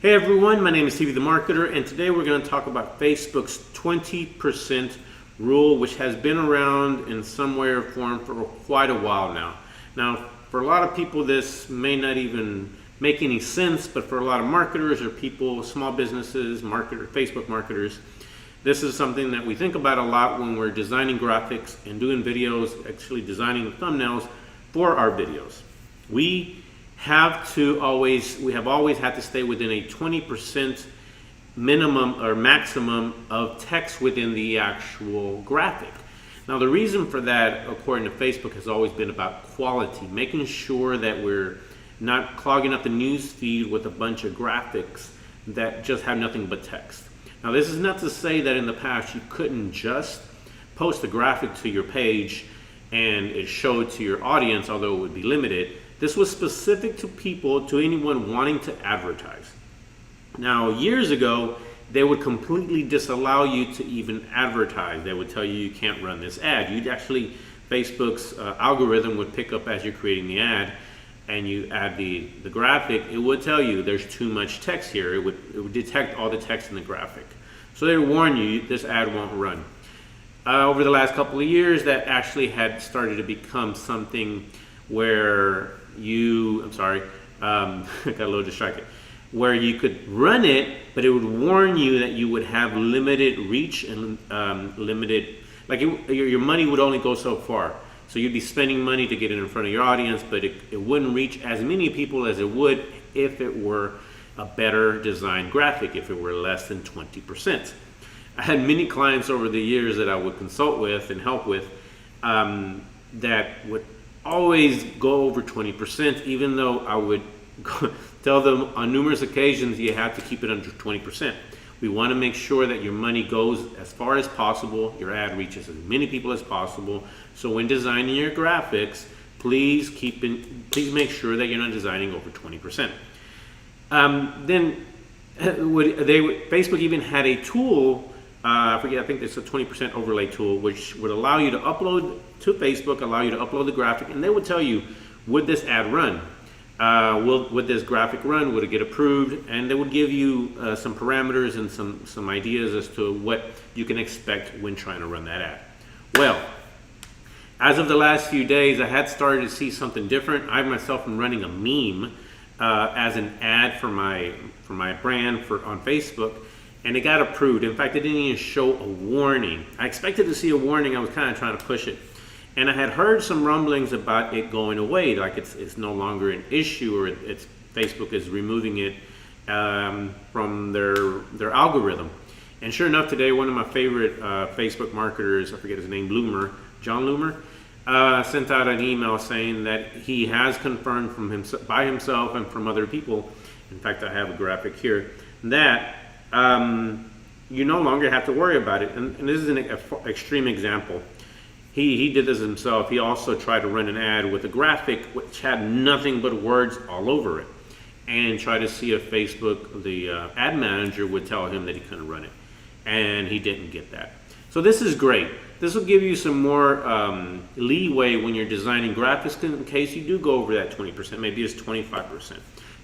Hey everyone, my name is Teevee the Marketer, and today we're going to talk about Facebook's 20% rule, which has been around in some way or form for quite a while now. Now, for a lot of people, this may not even make any sense, but for a lot of marketers or people, small businesses, Facebook marketers, this is something that we think about a lot when we're designing graphics and doing videos, actually designing the thumbnails for our videos. We have always had to stay within a 20% minimum or maximum of text within the actual graphic. Now, the reason for that, according to Facebook, has always been about quality, making sure that we're not clogging up the news feed with a bunch of graphics that just have nothing but text. Now, this is not to say that in the past you couldn't just post a graphic to your page and it showed to your audience, although it would be limited. This was specific to people, to anyone wanting to advertise. Now, years ago, they would completely disallow you to even advertise. They would tell you you can't run this ad. Facebook's algorithm would pick up as you're creating the ad and you add the graphic, it would tell you there's too much text here. It would detect all the text in the graphic. So they would warn you this ad won't run. Over the last couple of years, that actually had started to become something where got a little distracted, where you could run it, but it would warn you that you would have limited reach and your money would only go so far. So you'd be spending money to get it in front of your audience, but it wouldn't reach as many people as it would if it were a better designed graphic, if it were less than 20%. I had many clients over the years that I would consult with and help with that would always go over 20%, even though I would tell them on numerous occasions you have to keep it under 20%. We want to make sure that your money goes as far as possible, your ad reaches as many people as possible. So when designing your graphics, please make sure that you're not designing over 20%. Facebook even had a tool, I think it's a 20% overlay tool, which would allow you to upload to Facebook, allow you to upload the graphic, and they would tell you, would this ad run? Would this graphic run? Would it get approved? And they would give you some parameters and some ideas as to what you can expect when trying to run that ad. Well, as of the last few days, I had started to see something different. I myself am running a meme as an ad for my brand on Facebook, and it got approved. In fact, it didn't even show a warning. I expected to see a warning. I was kind of trying to push it. And I had heard some rumblings about it going away, like it's no longer an issue, or Facebook is removing it from their algorithm. And sure enough, today one of my favorite Facebook marketers, I forget his name, John Loomer, sent out an email saying that he has confirmed by himself and from other people, in fact I have a graphic here, that you no longer have to worry about it. And this is an extreme example. He did this himself. He also tried to run an ad with a graphic which had nothing but words all over it, and tried to see if Facebook, the ad manager, would tell him that he couldn't run it, and he didn't get that. So this is great. This will give you some more leeway when you're designing graphics in case you do go over that 20%, maybe it's 25%.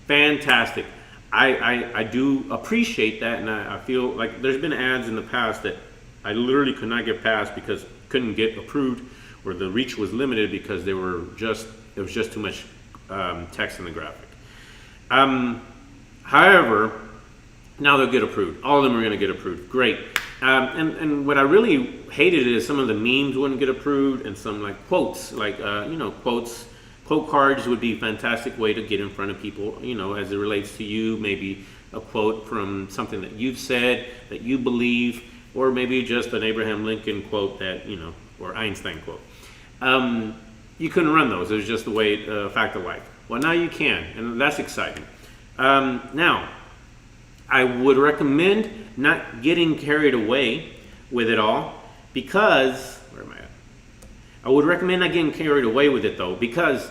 Fantastic. I do appreciate that, and I feel like there's been ads in the past that I literally could not get past because couldn't get approved, or the reach was limited because there was just too much text in the graphic. However, now they'll get approved. All of them are going to get approved. Great. And what I really hated is some of the memes wouldn't get approved, and some like quotes, quote cards would be a fantastic way to get in front of people, as it relates to you, maybe a quote from something that you've said that you believe, or maybe just an Abraham Lincoln quote or Einstein quote. You couldn't run those. It was just the way, fact of life. Well, now you can, and that's exciting. Now, I would recommend not getting carried away with it all, because, where am I at? I would recommend not getting carried away with it though, because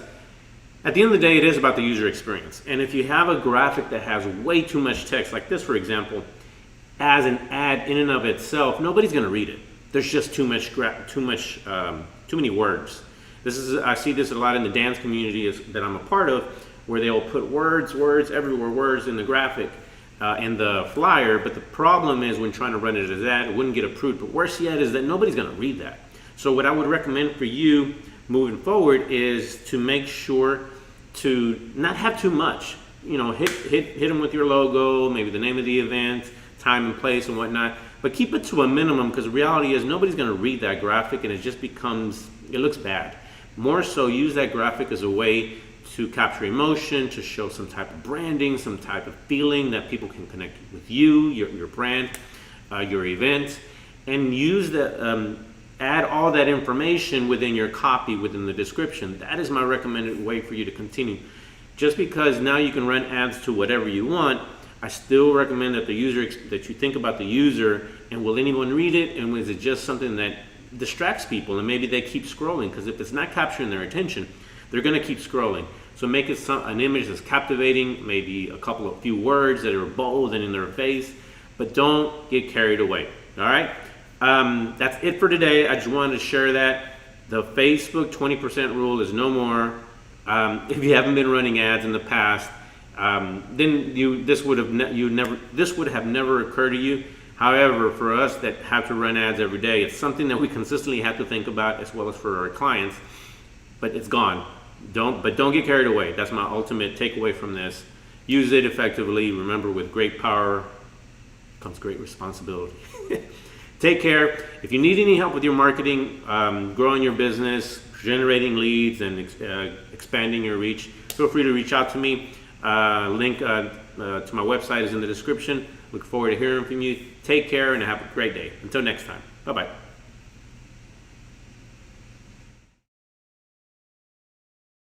at the end of the day, it is about the user experience. And if you have a graphic that has way too much text, like this, for example, as an ad in and of itself, nobody's going to read it. There's just too many words. I see this a lot in the dance community that I'm a part of, where they'll put words everywhere, words in the graphic, in the flyer, but the problem is when trying to run it as an ad, it wouldn't get approved. But worse yet is that nobody's going to read that. So what I would recommend for you moving forward is to make sure to not have too much. You know, hit them with your logo, maybe the name of the event, time and place and whatnot, but keep it to a minimum, because the reality is nobody's going to read that graphic and it just becomes, it looks bad. More so, use that graphic as a way to capture emotion, to show some type of branding, some type of feeling that people can connect with you, your brand, your event, and use the add all that information within your copy, within the description. That is my recommended way for you to continue. Just because now you can run ads to whatever you want, I still recommend that that you think about the user, and will anyone read it, and is it just something that distracts people and maybe they keep scrolling? Because if it's not capturing their attention, they're going to keep scrolling. So make it an image that's captivating, maybe a few words that are bold and in their face, but don't get carried away. All right, that's it for today. I just wanted to share that the Facebook 20% rule is no more. If you haven't been running ads in the past, then this would have never occurred to you. However, for us that have to run ads every day, it's something that we consistently have to think about, as well as for our clients. But it's gone. Don't get carried away. That's my ultimate takeaway from this. Use it effectively. Remember, with great power comes great responsibility. Take care. If you need any help with your marketing, growing your business, generating leads, and expanding your reach, feel free to reach out to me. Link to my website is in the description. Look forward to hearing from you. Take care and have a great day. Until next time. Bye-bye.